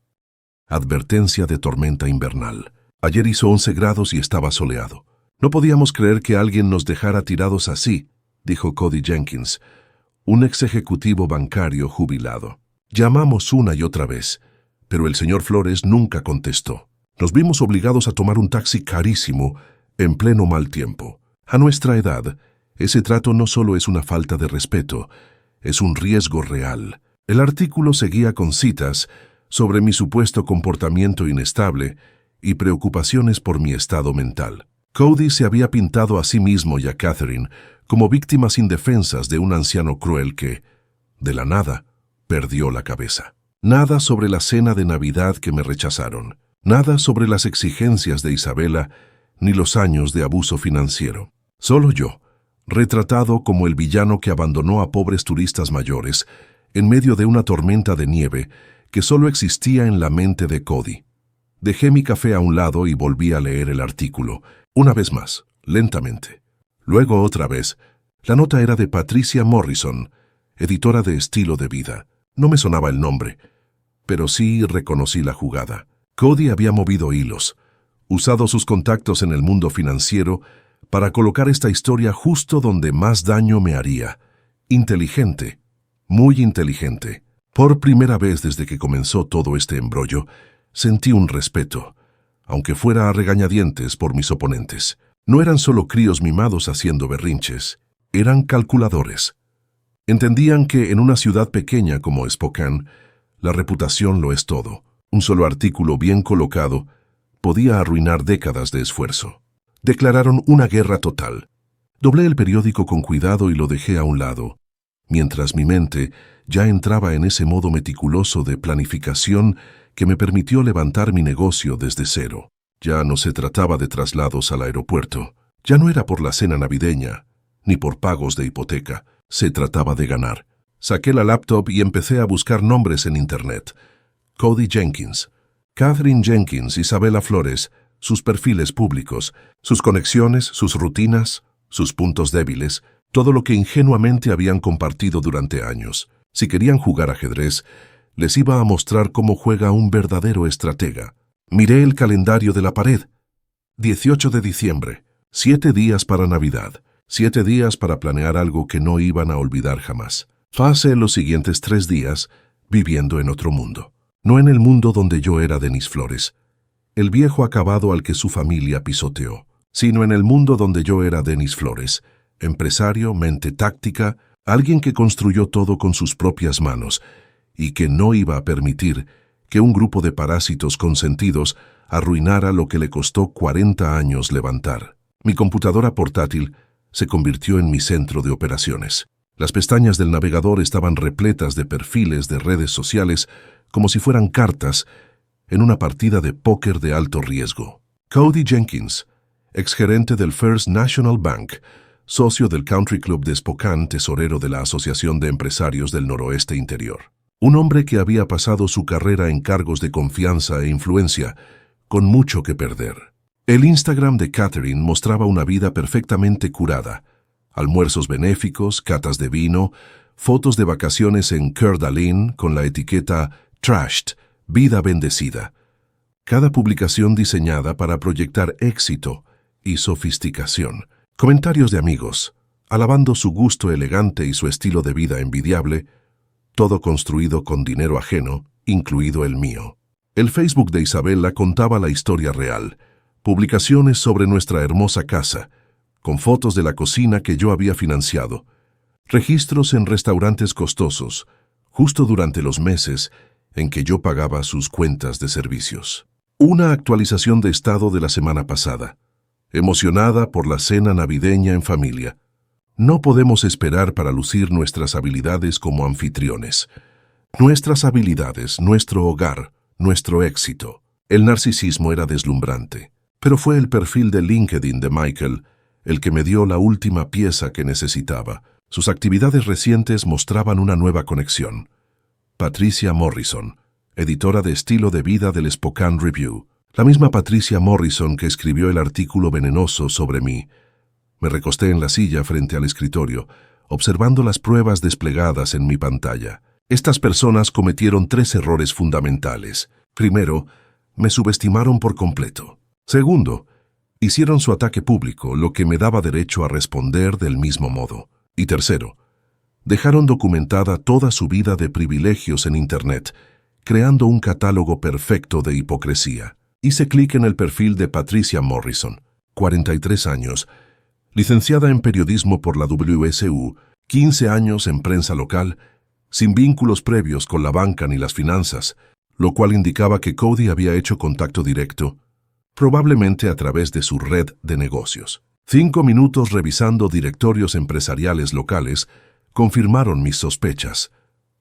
Advertencia de tormenta invernal. Ayer hizo 11 grados y estaba soleado. No podíamos creer que alguien nos dejara tirados así, dijo Cody Jenkins, un ex ejecutivo bancario jubilado. Llamamos una y otra vez, pero el señor Flores nunca contestó. Nos vimos obligados a tomar un taxi carísimo en pleno mal tiempo. A nuestra edad, ese trato no solo es una falta de respeto, es un riesgo real. El artículo seguía con citas sobre mi supuesto comportamiento inestable y preocupaciones por mi estado mental. Cody se había pintado a sí mismo y a Catherine como víctimas indefensas de un anciano cruel que, de la nada, perdió la cabeza. Nada sobre la cena de Navidad que me rechazaron. Nada sobre las exigencias de Isabela ni los años de abuso financiero. Solo yo, retratado como el villano que abandonó a pobres turistas mayores en medio de una tormenta de nieve que solo existía en la mente de Cody. Dejé mi café a un lado y volví a leer el artículo, una vez más, lentamente. Luego otra vez. La nota era de Patricia Morrison, editora de Estilo de Vida. No me sonaba el nombre, pero sí reconocí la jugada. Cody había movido hilos, usado sus contactos en el mundo financiero para colocar esta historia justo donde más daño me haría. Inteligente, muy inteligente. Por primera vez desde que comenzó todo este embrollo, sentí un respeto, aunque fuera a regañadientes por mis oponentes. No eran solo críos mimados haciendo berrinches, eran calculadores. Entendían que en una ciudad pequeña como Spokane, la reputación lo es todo. Un solo artículo bien colocado podía arruinar décadas de esfuerzo. Declararon una guerra total. Doblé el periódico con cuidado y lo dejé a un lado, mientras mi mente ya entraba en ese modo meticuloso de planificación que me permitió levantar mi negocio desde cero. Ya no se trataba de traslados al aeropuerto, ya no era por la cena navideña, ni por pagos de hipoteca, se trataba de ganar. Saqué la laptop y empecé a buscar nombres en Internet. Cody Jenkins, Catherine Jenkins, Isabela Flores, sus perfiles públicos, sus conexiones, sus rutinas, sus puntos débiles, todo lo que ingenuamente habían compartido durante años. Si querían jugar ajedrez, les iba a mostrar cómo juega un verdadero estratega. Miré el calendario de la pared. 18 de diciembre, 7 días para Navidad, 7 días para planear algo que no iban a olvidar jamás. Pasé los siguientes 3 días viviendo en otro mundo. No en el mundo donde yo era Denise Flores, el viejo acabado al que su familia pisoteó, sino en el mundo donde yo era Denise Flores, empresario, mente táctica, alguien que construyó todo con sus propias manos y que no iba a permitir que un grupo de parásitos consentidos arruinara lo que le costó 40 años levantar. Mi computadora portátil se convirtió en mi centro de operaciones. Las pestañas del navegador estaban repletas de perfiles de redes sociales como si fueran cartas en una partida de póker de alto riesgo. Cody Jenkins, exgerente del First National Bank, socio del Country Club de Spokane, tesorero de la Asociación de Empresarios del Noroeste Interior. Un hombre que había pasado su carrera en cargos de confianza e influencia, con mucho que perder. El Instagram de Catherine mostraba una vida perfectamente curada. Almuerzos benéficos, catas de vino, fotos de vacaciones en Coeur d'Alene con la etiqueta Trashed, vida bendecida. Cada publicación diseñada para proyectar éxito y sofisticación. Comentarios de amigos, alabando su gusto elegante y su estilo de vida envidiable, todo construido con dinero ajeno, incluido el mío. El Facebook de Isabela contaba la historia real, publicaciones sobre nuestra hermosa casa, con fotos de la cocina que yo había financiado, registros en restaurantes costosos, justo durante los meses en que yo pagaba sus cuentas de servicios. Una actualización de estado de la semana pasada, emocionada por la cena navideña en familia. No podemos esperar para lucir nuestras habilidades como anfitriones. Nuestras habilidades, nuestro hogar, nuestro éxito. El narcisismo era deslumbrante, pero fue el perfil de LinkedIn de Michael el que me dio la última pieza que necesitaba. Sus actividades recientes mostraban una nueva conexión. Patricia Morrison, editora de estilo de vida del Spokane Review. La misma Patricia Morrison que escribió el artículo venenoso sobre mí. Me recosté en la silla frente al escritorio, observando las pruebas desplegadas en mi pantalla. Estas personas cometieron 3 errores fundamentales. Primero, me subestimaron por completo. Segundo, hicieron su ataque público, lo que me daba derecho a responder del mismo modo. Y tercero, dejaron documentada toda su vida de privilegios en Internet, creando un catálogo perfecto de hipocresía. Hice clic en el perfil de Patricia Morrison, 43 años, licenciada en periodismo por la WSU, 15 años en prensa local, sin vínculos previos con la banca ni las finanzas, lo cual indicaba que Cody había hecho contacto directo, probablemente a través de su red de negocios. 5 minutos revisando directorios empresariales locales confirmaron mis sospechas.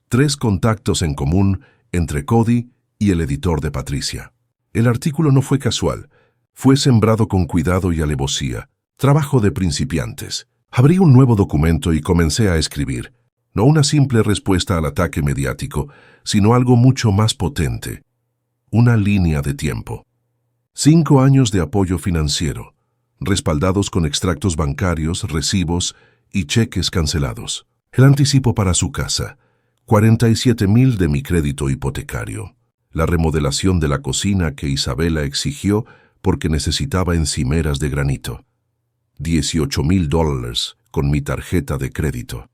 3 contactos en común entre Cody y el editor de Patricia. El artículo no fue casual, fue sembrado con cuidado y alevosía. Trabajo de principiantes. Abrí un nuevo documento y comencé a escribir. No una simple respuesta al ataque mediático, sino algo mucho más potente. Una línea de tiempo. 5 años de apoyo financiero, respaldados con extractos bancarios, recibos y cheques cancelados. El anticipo para su casa. 47,000 de mi crédito hipotecario. La remodelación de la cocina que Isabela exigió porque necesitaba encimeras de granito. $18,000 con mi tarjeta de crédito.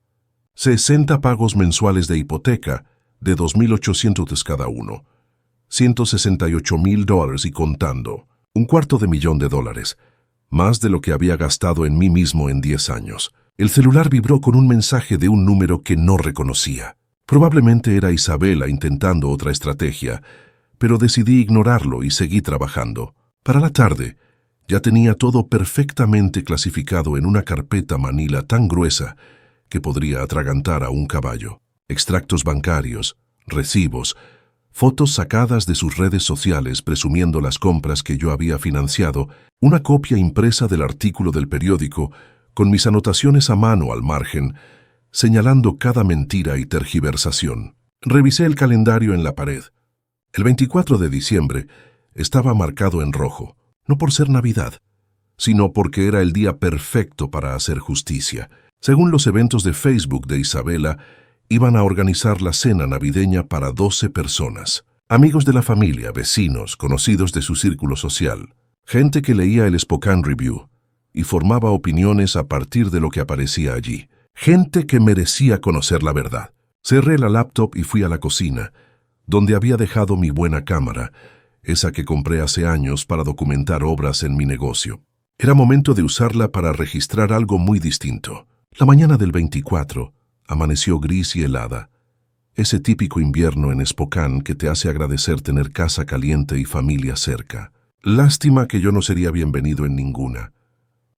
60 pagos mensuales de hipoteca de $2,800 cada uno. $168,000 y contando. $250,000, más de lo que había gastado en mí mismo en 10 años. El celular vibró con un mensaje de un número que no reconocía. Probablemente era Isabela intentando otra estrategia, pero decidí ignorarlo y seguí trabajando. Para la tarde, ya tenía todo perfectamente clasificado en una carpeta manila tan gruesa que podría atragantar a un caballo. Extractos bancarios, recibos, fotos sacadas de sus redes sociales presumiendo las compras que yo había financiado, una copia impresa del artículo del periódico, con mis anotaciones a mano al margen, señalando cada mentira y tergiversación. Revisé el calendario en la pared. El 24 de diciembre estaba marcado en rojo. No por ser Navidad, sino porque era el día perfecto para hacer justicia. Según los eventos de Facebook de Isabela, iban a organizar la cena navideña para 12 personas. Amigos de la familia, vecinos, conocidos de su círculo social. Gente que leía el Spokane Review y formaba opiniones a partir de lo que aparecía allí. Gente que merecía conocer la verdad. Cerré la laptop y fui a la cocina, donde había dejado mi buena cámara, esa que compré hace años para documentar obras en mi negocio. Era momento de usarla para registrar algo muy distinto. La mañana del 24 amaneció gris y helada. Ese típico invierno en Spokane que te hace agradecer tener casa caliente y familia cerca. Lástima que yo no sería bienvenido en ninguna.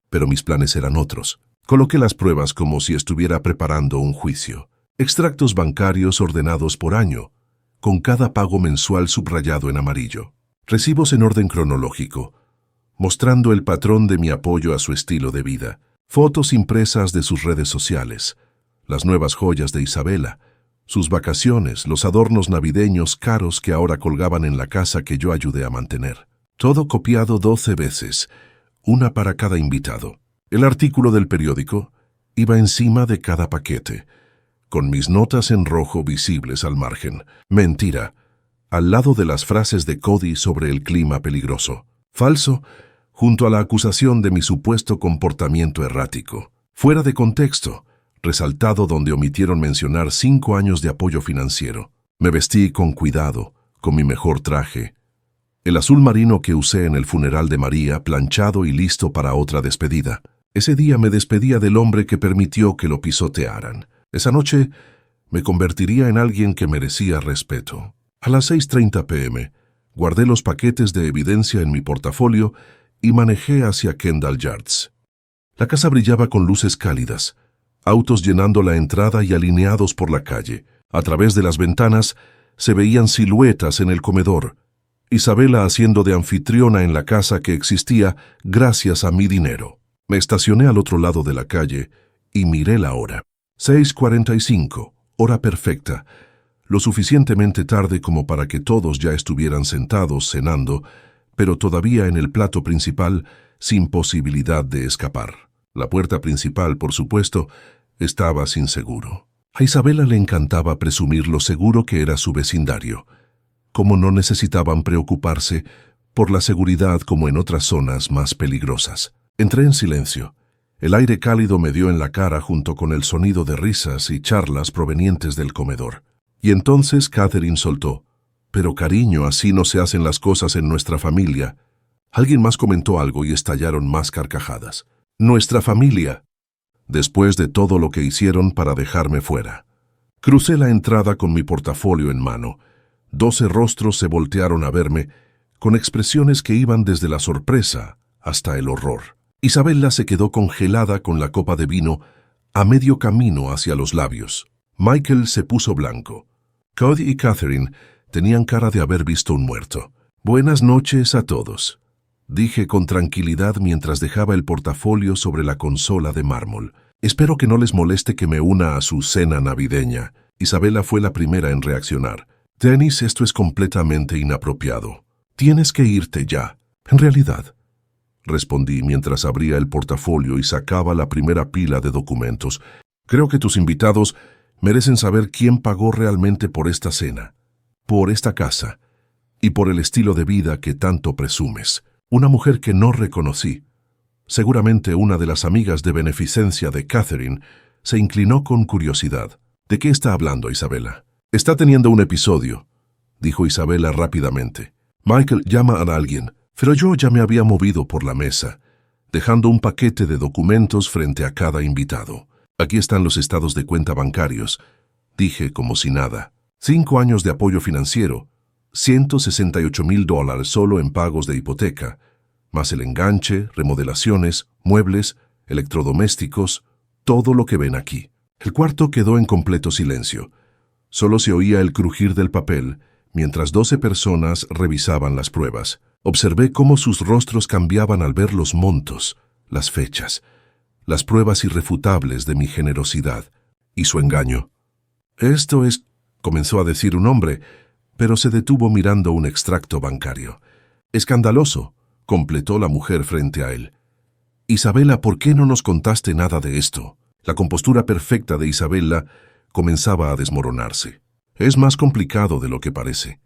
Pero mis planes eran otros. Coloqué las pruebas como si estuviera preparando un juicio. Extractos bancarios ordenados por año, con cada pago mensual subrayado en amarillo. Recibos en orden cronológico. mostrando el patrón de mi apoyo a su estilo de vida. Fotos impresas de sus redes sociales, las nuevas joyas de Isabela, sus vacaciones, los adornos navideños caros que ahora colgaban en la casa que yo ayudé a mantener. Todo copiado 12 veces, una para cada invitado. El artículo del periódico iba encima de cada paquete, con mis notas en rojo visibles al margen. Mentira, al lado de las frases de Cody sobre el clima peligroso. Falso, junto a la acusación de mi supuesto comportamiento errático. Fuera de contexto, resaltado donde omitieron mencionar 5 años de apoyo financiero. Me vestí con cuidado, con mi mejor traje. El azul marino que usé en el funeral de María, planchado y listo para otra despedida. Ese día me despedía del hombre que permitió que lo pisotearan. Esa noche me convertiría en alguien que merecía respeto. A las 6:30 p.m., guardé los paquetes de evidencia en mi portafolio y manejé hacia Kendall Yards. La casa brillaba con luces cálidas, autos llenando la entrada y alineados por la calle. A través de las ventanas se veían siluetas en el comedor. Isabela haciendo de anfitriona en la casa que existía gracias a mi dinero. Me estacioné al otro lado de la calle y miré la hora. 6:45, hora perfecta, lo suficientemente tarde como para que todos ya estuvieran sentados cenando, pero todavía en el plato principal, sin posibilidad de escapar. La puerta principal, por supuesto, estaba sin seguro. A Isabela le encantaba presumir lo seguro que era su vecindario, como no necesitaban preocuparse por la seguridad como en otras zonas más peligrosas. Entré en silencio. El aire cálido me dio en la cara junto con el sonido de risas y charlas provenientes del comedor. Y entonces Catherine soltó: «Pero cariño, así no se hacen las cosas en nuestra familia». Alguien más comentó algo y estallaron más carcajadas. «Nuestra familia», después de todo lo que hicieron para dejarme fuera. Crucé la entrada con mi portafolio en mano. 12 rostros se voltearon a verme, con expresiones que iban desde la sorpresa hasta el horror. Isabela se quedó congelada con la copa de vino a medio camino hacia los labios. Michael se puso blanco. Cody y Catherine tenían cara de haber visto un muerto. «Buenas noches a todos», dije con tranquilidad mientras dejaba el portafolio sobre la consola de mármol. «Espero que no les moleste que me una a su cena navideña». Isabela fue la primera en reaccionar. «Dennis, esto es completamente inapropiado. Tienes que irte ya». «En realidad», respondí mientras abría el portafolio y sacaba la primera pila de documentos, «creo que tus invitados merecen saber quién pagó realmente por esta cena, por esta casa y por el estilo de vida que tanto presumes». Una mujer que no reconocí, seguramente una de las amigas de beneficencia de Catherine, se inclinó con curiosidad. «¿De qué está hablando, Isabela?» «Está teniendo un episodio», dijo Isabela rápidamente. «Michael llama a alguien, pero yo ya me había movido por la mesa, dejando un paquete de documentos frente a cada invitado. Aquí están los estados de cuenta bancarios», dije como si nada. 5 años de apoyo financiero, $168,000 solo en pagos de hipoteca, más el enganche, remodelaciones, muebles, electrodomésticos, todo lo que ven aquí. El cuarto quedó en completo silencio. Solo se oía el crujir del papel mientras 12 personas revisaban las pruebas. Observé cómo sus rostros cambiaban al ver los montos, las fechas, las pruebas irrefutables de mi generosidad y su engaño. «Esto es», comenzó a decir un hombre, pero se detuvo mirando un extracto bancario. «Escandaloso», completó la mujer frente a él. «Isabela, ¿por qué no nos contaste nada de esto?» La compostura perfecta de Isabela comenzaba a desmoronarse. «Es más complicado de lo que parece.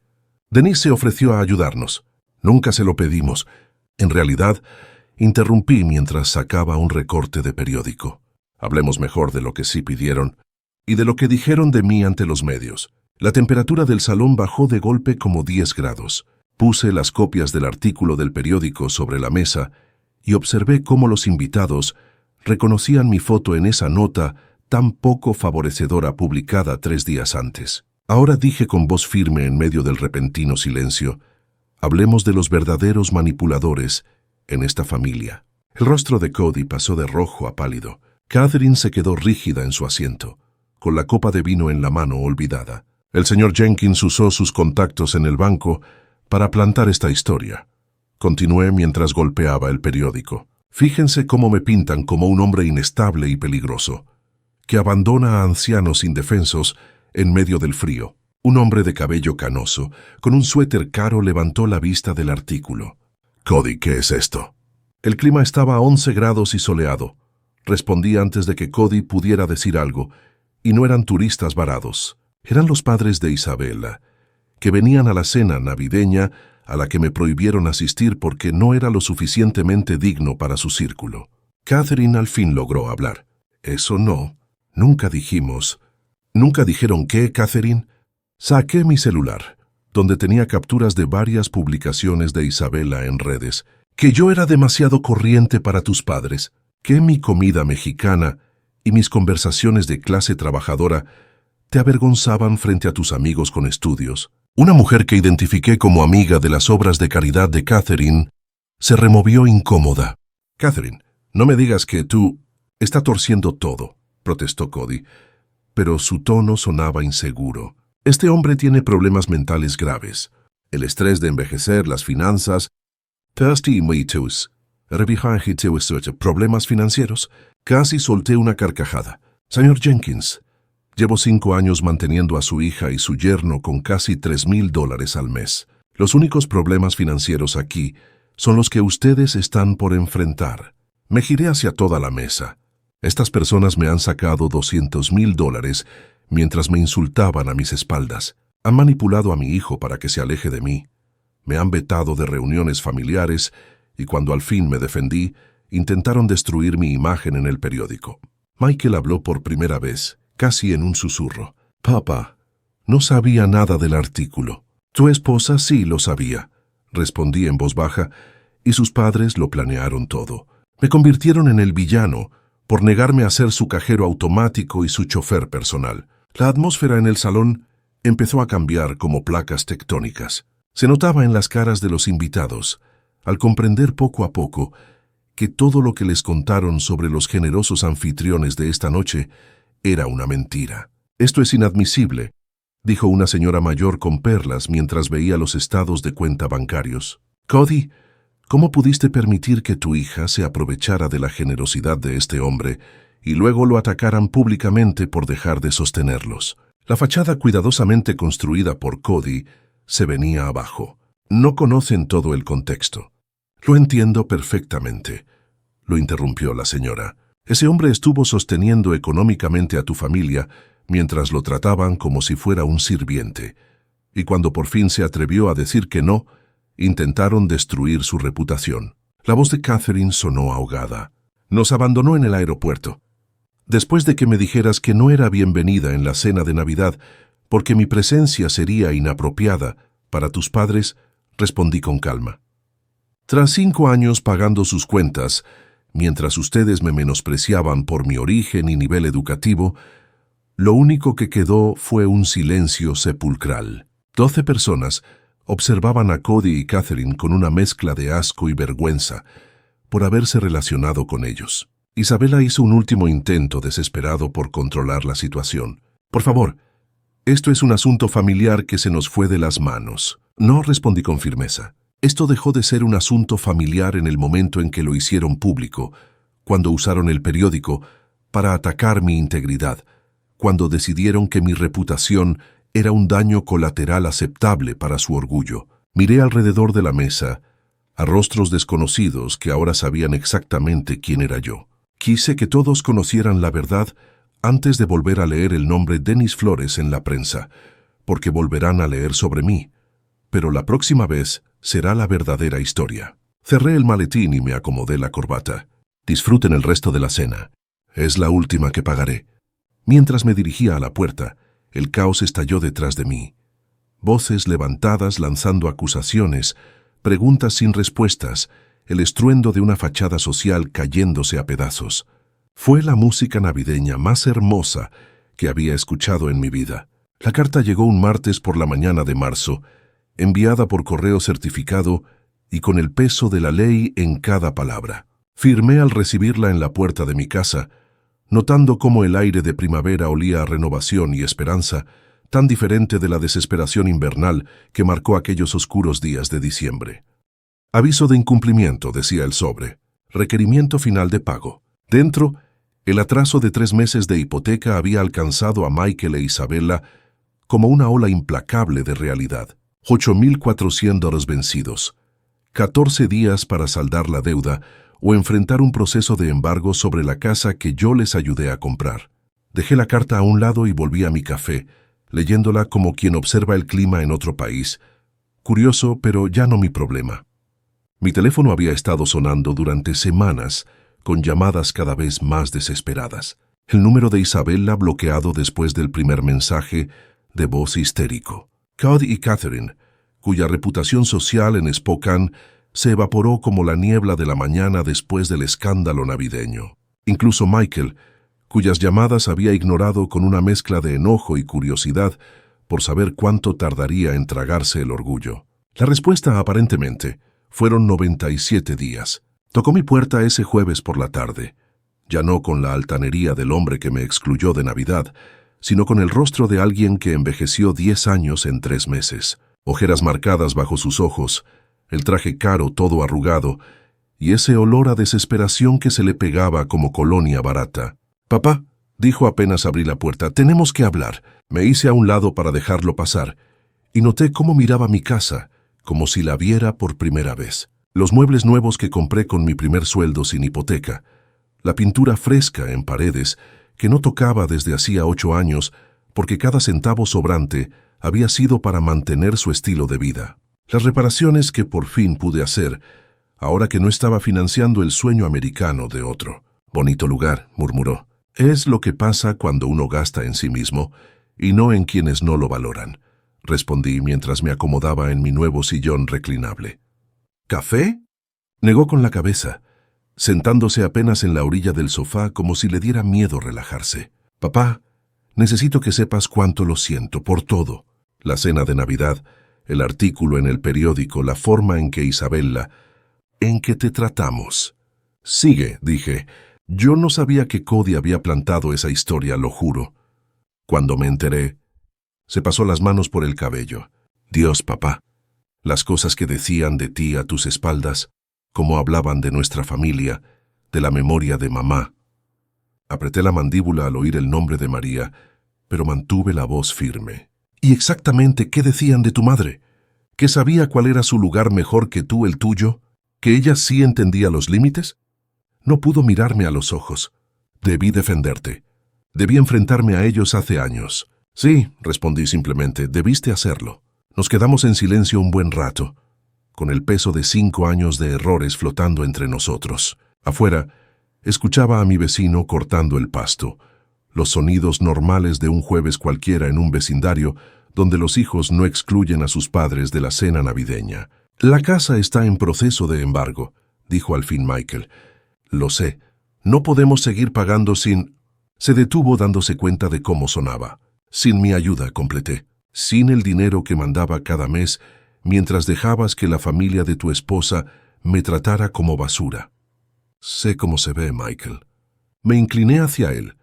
Denise se ofreció a ayudarnos. Nunca se lo pedimos. En realidad, interrumpí mientras sacaba un recorte de periódico. Hablemos mejor de lo que sí pidieron y de lo que dijeron de mí ante los medios». La temperatura del salón bajó de golpe como 10 grados. Puse las copias del artículo del periódico sobre la mesa y observé cómo los invitados reconocían mi foto en esa nota tan poco favorecedora publicada 3 días antes. Ahora dije con voz firme en medio del repentino silencio: «Hablemos de los verdaderos manipuladores en esta familia». El rostro de Cody pasó de rojo a pálido. Catherine se quedó rígida en su asiento, con la copa de vino en la mano olvidada. «El señor Jenkins usó sus contactos en el banco para plantar esta historia», continué mientras golpeaba el periódico. Fíjense cómo me pintan como un hombre inestable y peligroso, que abandona a ancianos indefensos en medio del frío. Un hombre de cabello canoso, con un suéter caro, levantó la vista del artículo. Cody, ¿qué es esto? El clima estaba a 11 grados y soleado. Respondí antes de que Cody pudiera decir algo, y no eran turistas varados. Eran los padres de Isabella, que venían a la cena navideña a la que me prohibieron asistir porque no era lo suficientemente digno para su círculo. Catherine al fin logró hablar. Eso no. Nunca dijimos. ¿Nunca dijeron qué, Catherine? Saqué mi celular, donde tenía capturas de varias publicaciones de Isabella en redes, que yo era demasiado corriente para tus padres, que mi comida mexicana y mis conversaciones de clase trabajadora te avergonzaban frente a tus amigos con estudios. Una mujer que identifiqué como amiga de las obras de caridad de Catherine se removió incómoda. Catherine, no me digas que tú está torciendo todo, protestó Cody, pero su tono sonaba inseguro. Este hombre tiene problemas mentales graves. El estrés de envejecer, las finanzas. Problemas financieros. Casi solté una carcajada. Señor Jenkins, llevo 5 años manteniendo a su hija y su yerno con casi $3,000 al mes. Los únicos problemas financieros aquí son los que ustedes están por enfrentar. Me giré hacia toda la mesa. Estas personas me han sacado $200,000 mientras me insultaban a mis espaldas. Han manipulado a mi hijo para que se aleje de mí. Me han vetado de reuniones familiares y cuando al fin me defendí, intentaron destruir mi imagen en el periódico. Michael habló por primera vez, casi en un susurro. Papá, no sabía nada del artículo. Tu esposa sí lo sabía, respondí en voz baja, y sus padres lo planearon todo. Me convirtieron en el villano por negarme a ser su cajero automático y su chofer personal. La atmósfera en el salón empezó a cambiar como placas tectónicas. Se notaba en las caras de los invitados, al comprender poco a poco que todo lo que les contaron sobre los generosos anfitriones de esta noche era una mentira. Esto es inadmisible, dijo una señora mayor con perlas mientras veía los estados de cuenta bancarios. Cody, ¿cómo pudiste permitir que tu hija se aprovechara de la generosidad de este hombre y luego lo atacaran públicamente por dejar de sostenerlos? La fachada cuidadosamente construida por Cody se venía abajo. No conocen todo el contexto. Lo entiendo perfectamente, lo interrumpió la señora. Ese hombre estuvo sosteniendo económicamente a tu familia mientras lo trataban como si fuera un sirviente. Y cuando por fin se atrevió a decir que no, intentaron destruir su reputación. La voz de Catherine sonó ahogada. Nos abandonó en el aeropuerto. Después de que me dijeras que no era bienvenida en la cena de Navidad porque mi presencia sería inapropiada para tus padres, respondí con calma. Tras 5 años pagando sus cuentas, mientras ustedes me menospreciaban por mi origen y nivel educativo, lo único que quedó fue un silencio sepulcral. 12 personas observaban a Cody y Catherine con una mezcla de asco y vergüenza por haberse relacionado con ellos. Isabella hizo un último intento desesperado por controlar la situación. Por favor, esto es un asunto familiar que se nos fue de las manos. No, respondí con firmeza. Esto dejó de ser un asunto familiar en el momento en que lo hicieron público, cuando usaron el periódico para atacar mi integridad, cuando decidieron que mi reputación era un daño colateral aceptable para su orgullo. Miré alrededor de la mesa a rostros desconocidos que ahora sabían exactamente quién era yo. Quise que todos conocieran la verdad antes de volver a leer el nombre Denis Flores en la prensa, porque volverán a leer sobre mí. Pero la próxima vez será la verdadera historia. Cerré el maletín y me acomodé la corbata. Disfruten el resto de la cena. Es la última que pagaré. Mientras me dirigía a la puerta, el caos estalló detrás de mí. Voces levantadas lanzando acusaciones, preguntas sin respuestas, el estruendo de una fachada social cayéndose a pedazos. Fue la música navideña más hermosa que había escuchado en mi vida. La carta llegó un martes por la mañana de marzo, enviada por correo certificado y con el peso de la ley en cada palabra. Firmé al recibirla en la puerta de mi casa, notando cómo el aire de primavera olía a renovación y esperanza, tan diferente de la desesperación invernal que marcó aquellos oscuros días de diciembre. Aviso de incumplimiento, decía el sobre. Requerimiento final de pago. Dentro, el atraso de 3 meses de hipoteca había alcanzado a Michael e Isabella como una ola implacable de realidad. $8,400 vencidos. 14 días para saldar la deuda o enfrentar un proceso de embargo sobre la casa que yo les ayudé a comprar. Dejé la carta a un lado y volví a mi café, leyéndola como quien observa el clima en otro país. Curioso, pero ya no mi problema. Mi teléfono había estado sonando durante semanas, con llamadas cada vez más desesperadas. El número de Isabella bloqueado después del primer mensaje de voz histérico. Cody y Catherine, cuya reputación social en Spokane se evaporó como la niebla de la mañana después del escándalo navideño. Incluso Michael, cuyas llamadas había ignorado con una mezcla de enojo y curiosidad por saber cuánto tardaría en tragarse el orgullo. La respuesta, aparentemente, fueron 97 días. Tocó mi puerta ese jueves por la tarde, ya no con la altanería del hombre que me excluyó de Navidad, sino con el rostro de alguien que envejeció 10 años en 3 meses, ojeras marcadas bajo sus ojos, el traje caro todo arrugado, y ese olor a desesperación que se le pegaba como colonia barata. «Papá», dijo apenas abrí la puerta, «tenemos que hablar». Me hice a un lado para dejarlo pasar, y noté cómo miraba mi casa, como si la viera por primera vez. Los muebles nuevos que compré con mi primer sueldo sin hipoteca, la pintura fresca en paredes, que no tocaba desde hacía 8 años, porque cada centavo sobrante había sido para mantener su estilo de vida. Las reparaciones que por fin pude hacer, ahora que no estaba financiando el sueño americano de otro. «Bonito lugar», murmuró. «Es lo que pasa cuando uno gasta en sí mismo y no en quienes no lo valoran», respondí mientras me acomodaba en mi nuevo sillón reclinable. «¿Café?», negó con la cabeza, sentándose apenas en la orilla del sofá como si le diera miedo relajarse. «Papá, necesito que sepas cuánto lo siento por todo. La cena de Navidad, el artículo en el periódico, la forma en que Isabella, en que te tratamos». «Sigue», dije. Yo no sabía que Cody había plantado esa historia, lo juro. Cuando me enteré, se pasó las manos por el cabello. «Dios, papá, las cosas que decían de ti a tus espaldas, cómo hablaban de nuestra familia, de la memoria de mamá». Apreté la mandíbula al oír el nombre de María, pero mantuve la voz firme. «¿Y exactamente qué decían de tu madre? ¿Que sabía cuál era su lugar mejor que tú el tuyo? ¿Que ella sí entendía los límites?» No pudo mirarme a los ojos. «Debí defenderte. Debí enfrentarme a ellos hace años». «Sí», respondí simplemente, «debiste hacerlo». Nos quedamos en silencio un buen rato, con el peso de 5 años de errores flotando entre nosotros. Afuera, escuchaba a mi vecino cortando el pasto, los sonidos normales de un jueves cualquiera en un vecindario donde los hijos no excluyen a sus padres de la cena navideña. «La casa está en proceso de embargo», dijo al fin Michael. «Lo sé. No podemos seguir pagando sin...» Se detuvo dándose cuenta de cómo sonaba. «Sin mi ayuda», completé. «Sin el dinero que mandaba cada mes, mientras dejabas que la familia de tu esposa me tratara como basura». «Sé cómo se ve, Michael». Me incliné hacia él,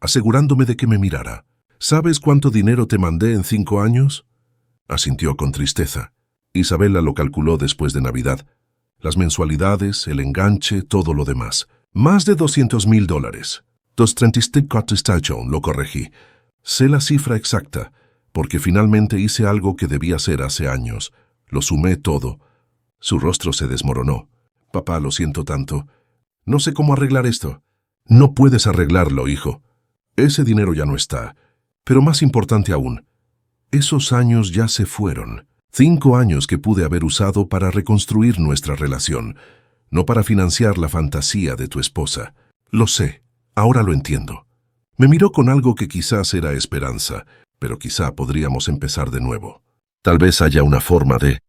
asegurándome de que me mirara. «¿Sabes cuánto dinero te mandé en 5 años?» Asintió con tristeza. Isabella lo calculó después de Navidad. Las mensualidades, el enganche, todo lo demás. «Más de $200,000. $234,000, lo corregí. Sé la cifra exacta, porque finalmente hice algo que debía hacer hace años. Lo sumé todo». Su rostro se desmoronó. «Papá, lo siento tanto. No sé cómo arreglar esto». «No puedes arreglarlo, hijo. Ese dinero ya no está. Pero más importante aún, esos años ya se fueron. 5 años que pude haber usado para reconstruir nuestra relación, no para financiar la fantasía de tu esposa. Lo sé, ahora lo entiendo». Me miró con algo que quizás era esperanza, pero quizá podríamos empezar de nuevo. Tal vez haya una forma de...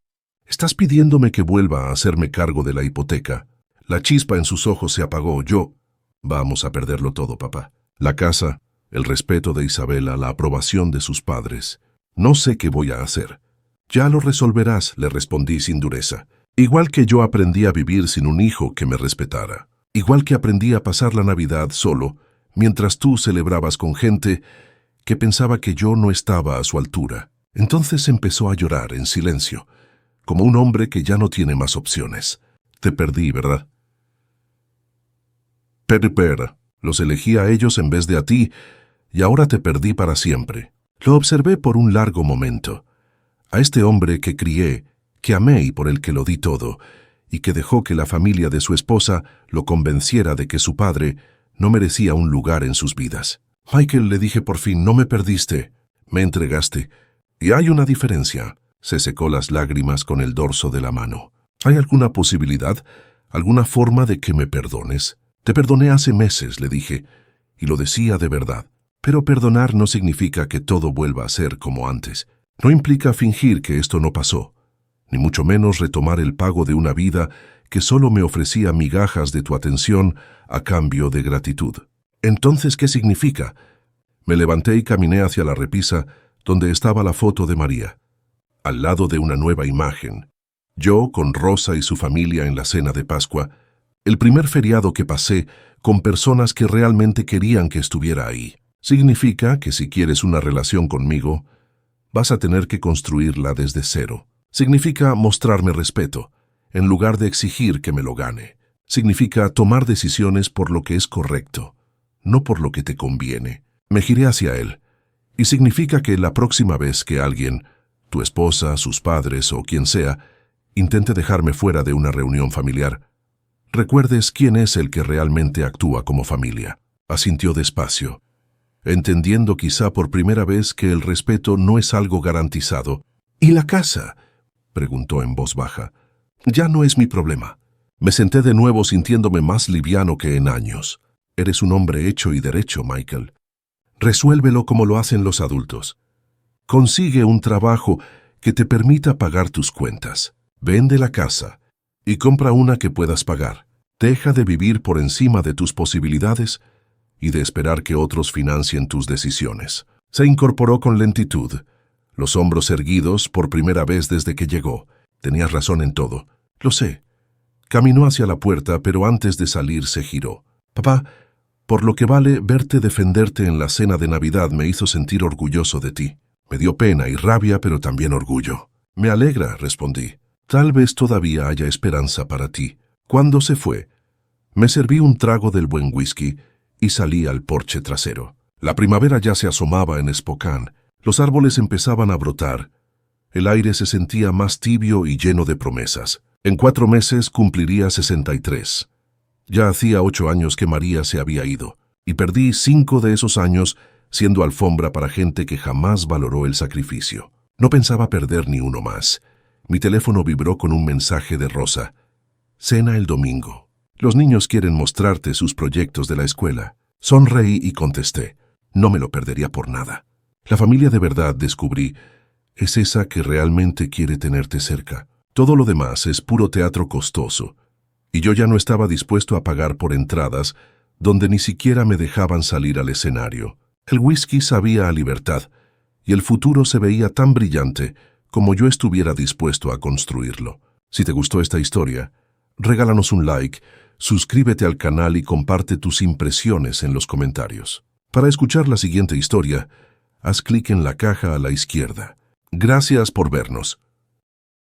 «¿Estás pidiéndome que vuelva a hacerme cargo de la hipoteca?» La chispa en sus ojos se apagó. «Yo...» «Vamos a perderlo todo, papá. La casa, el respeto de Isabella, la aprobación de sus padres. No sé qué voy a hacer». «Ya lo resolverás», le respondí sin dureza. «Igual que yo aprendí a vivir sin un hijo que me respetara. Igual que aprendí a pasar la Navidad solo, mientras tú celebrabas con gente que pensaba que yo no estaba a su altura». Entonces empezó a llorar en silencio, como un hombre que ya no tiene más opciones. Te perdí, ¿verdad? Per, los elegí a ellos en vez de a ti, y ahora te perdí para siempre. Lo observé por un largo momento. A este hombre que crié, que amé y por el que lo di todo, y que dejó que la familia de su esposa lo convenciera de que su padre no merecía un lugar en sus vidas. Michael, le dije por fin, no me perdiste, me entregaste. Y hay una diferencia. Se secó las lágrimas con el dorso de la mano. ¿Hay alguna posibilidad, alguna forma de que me perdones? Te perdoné hace meses, le dije, y lo decía de verdad. Pero perdonar no significa que todo vuelva a ser como antes. No implica fingir que esto no pasó, ni mucho menos retomar el pago de una vida que solo me ofrecía migajas de tu atención a cambio de gratitud. Entonces, ¿qué significa? Me levanté y caminé hacia la repisa donde estaba la foto de María, al lado de una nueva imagen. Yo con Rosa y su familia en la cena de Pascua, el primer feriado que pasé con personas que realmente querían que estuviera ahí. Significa que si quieres una relación conmigo, vas a tener que construirla desde cero. Significa mostrarme respeto, en lugar de exigir que me lo gane. Significa tomar decisiones por lo que es correcto, no por lo que te conviene. Me giré hacia él. Y significa que la próxima vez que alguien, tu esposa, sus padres o quien sea, intente dejarme fuera de una reunión familiar, recuerdes quién es el que realmente actúa como familia. Asintió despacio, entendiendo quizá por primera vez que el respeto no es algo garantizado. ¿Y la casa?, preguntó en voz baja. Ya no es mi problema. Me senté de nuevo sintiéndome más liviano que en años. Eres un hombre hecho y derecho, Michael. Resuélvelo como lo hacen los adultos. Consigue un trabajo que te permita pagar tus cuentas. Vende la casa y compra una que puedas pagar. Deja de vivir por encima de tus posibilidades y de esperar que otros financien tus decisiones. Se incorporó con lentitud, los hombros erguidos por primera vez desde que llegó. Tenías razón en todo. Lo sé. Caminó hacia la puerta, pero antes de salir se giró. Papá, por lo que vale, verte defenderte en la cena de Navidad me hizo sentir orgulloso de ti. Me dio pena y rabia, pero también orgullo. Me alegra, respondí. Tal vez todavía haya esperanza para ti. Cuando se fue, me serví un trago del buen whisky y salí al porche trasero. La primavera ya se asomaba en Spokane. Los árboles empezaban a brotar. El aire se sentía más tibio y lleno de promesas. En 4 meses cumpliría 63. Ya hacía 8 años que María se había ido, y perdí 5 de esos años siendo alfombra para gente que jamás valoró el sacrificio. No pensaba perder ni uno más. Mi teléfono vibró con un mensaje de Rosa. Cena el domingo. Los niños quieren mostrarte sus proyectos de la escuela. Sonreí y contesté. No me lo perdería por nada. La familia de verdad, descubrí, es esa que realmente quiere tenerte cerca. Todo lo demás es puro teatro costoso, y yo ya no estaba dispuesto a pagar por entradas donde ni siquiera me dejaban salir al escenario. El whisky sabía a libertad, y el futuro se veía tan brillante como yo estuviera dispuesto a construirlo. Si te gustó esta historia, regálanos un like, suscríbete al canal y comparte tus impresiones en los comentarios. Para escuchar la siguiente historia, haz clic en la caja a la izquierda. Gracias por vernos.